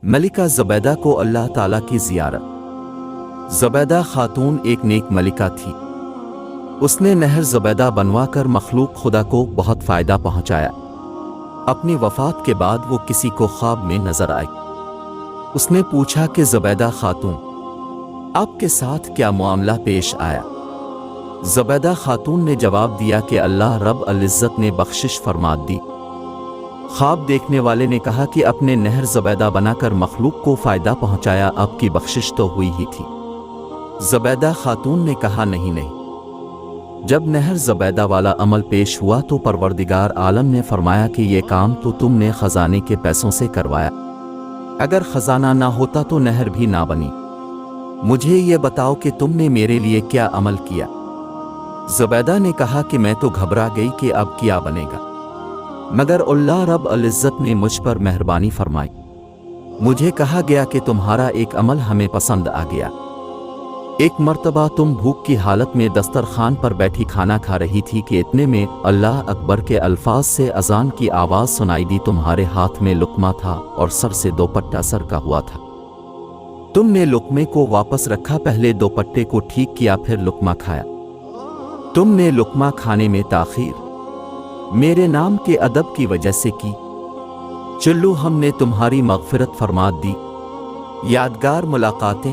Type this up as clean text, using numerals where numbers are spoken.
ملکہ زبیدہ کو اللہ تعالیٰ کی زیارت۔ زبیدہ خاتون ایک نیک ملکہ تھی۔ اس نے نہر زبیدہ بنوا کر مخلوق خدا کو بہت فائدہ پہنچایا۔ اپنی وفات کے بعد وہ کسی کو خواب میں نظر آئی۔ اس نے پوچھا کہ زبیدہ خاتون، آپ کے ساتھ کیا معاملہ پیش آیا؟ زبیدہ خاتون نے جواب دیا کہ اللہ رب العزت نے بخشش فرما دی۔ خواب دیکھنے والے نے کہا کہ اپنے نہر زبیدہ بنا کر مخلوق کو فائدہ پہنچایا، آپ کی بخشش تو ہوئی ہی تھی۔ زبیدہ خاتون نے کہا نہیں۔ جب نہر زبیدہ والا عمل پیش ہوا تو پروردگار عالم نے فرمایا کہ یہ کام تو تم نے خزانے کے پیسوں سے کروایا، اگر خزانہ نہ ہوتا تو نہر بھی نہ بنی۔ مجھے یہ بتاؤ کہ تم نے میرے لیے کیا عمل کیا؟ زبیدہ نے کہا کہ میں تو گھبرا گئی کہ اب کیا بنے گا، مگر اللہ رب العزت نے مجھ پر مہربانی فرمائی۔ مجھے کہا گیا کہ تمہارا ایک عمل ہمیں پسند آ گیا۔ ایک مرتبہ تم بھوک کی حالت میں دسترخوان پر بیٹھی کھانا کھا رہی تھی کہ اتنے میں اللہ اکبر کے الفاظ سے اذان کی آواز سنائی دی۔ تمہارے ہاتھ میں لقمہ تھا اور سر سے دوپٹہ سرکا ہوا تھا۔ تم نے لقمے کو واپس رکھا، پہلے دوپٹے کو ٹھیک کیا، پھر لقمہ کھایا۔ تم نے لقمہ کھانے میں تاخیر میرے نام کے ادب کی وجہ سے کی۔ چلو ہم نے تمہاری مغفرت فرما دی۔ یادگار ملاقاتیں۔